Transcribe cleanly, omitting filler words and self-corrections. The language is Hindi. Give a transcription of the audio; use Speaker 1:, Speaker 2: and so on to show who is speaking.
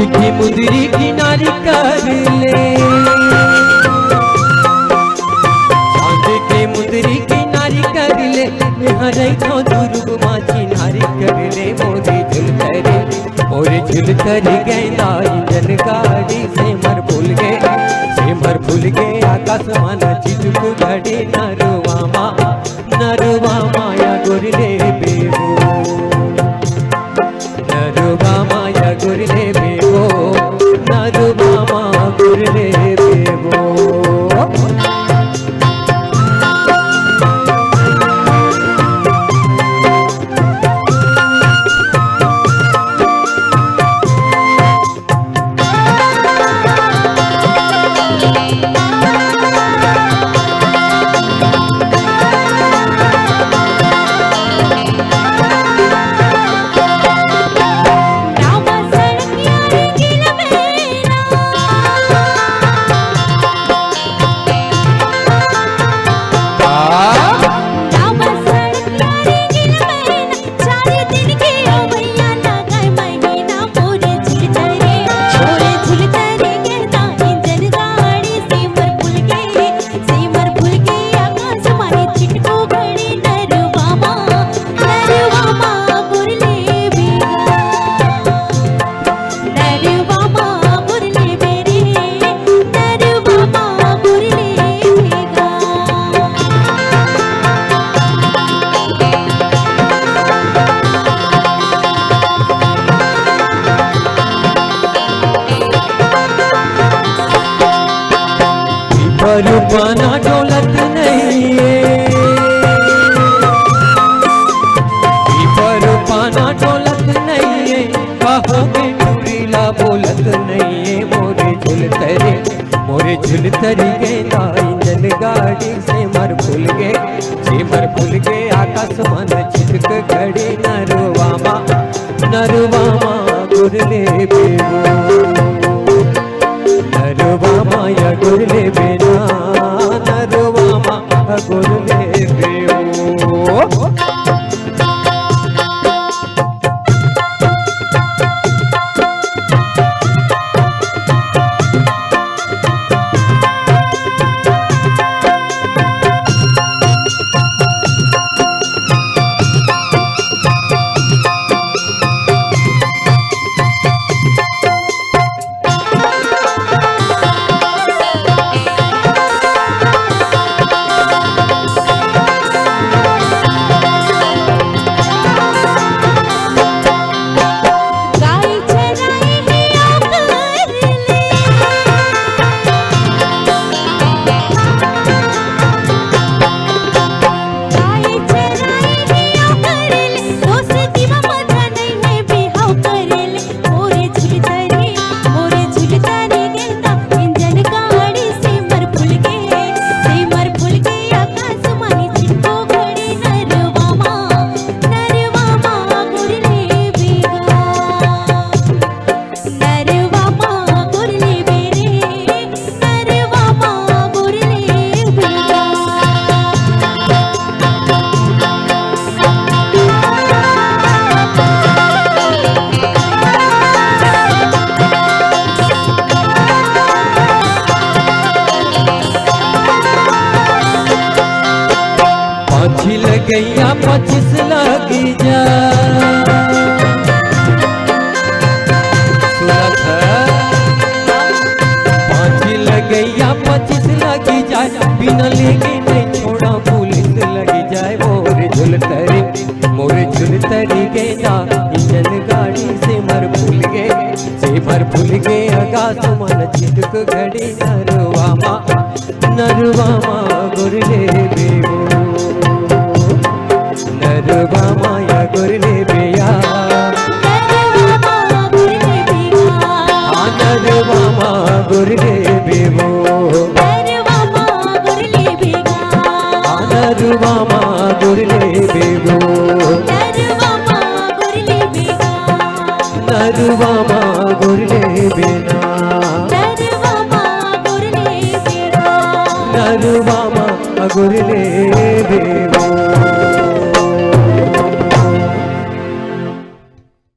Speaker 1: मीठी मुदरी किनारी कर ले, चांद के मुदरी किनारी कर ले, हरे तो दुर्ग माची नारी कर ले। मोरे झुलतरी गेंदा इंजन गाड़ी से मर भूल गए आकाश माना चिजुक घड़ी नरवा माया गोरले बेबो, नरवा माया गोरले बेबो, नरवा माया गोरले बेबो। रूपाना डोलत नहीं है, रूपाना डोलत नहीं है, कहोगे टूरीला बोलत नहीं है। मोरे झुलतरी गेंदा इंजन गाड़ी से मर भूल गए आकाश मन छिटक घड़ी नरवा गुरले बेबो, नरवा माया गुरले बेना, नरवा माया गुरले बेबो। गैया 25 लगी जा, गैया 25 लगी जाए, बिना लेके नहीं छोड़ा पुलिस लगी जाए। मोरे झुलतरी गेंदा इंजन गाड़ी से मर भूल गए आकाश मन छिटक घड़ी नरवा गुरले बेबो, नरवा माया गुरले बेया, नरवा माया गुरले बेबो, नरवा माया गुरले बेबो, नरवा माया गुरले बेना, नरवा माया गुरले बेना।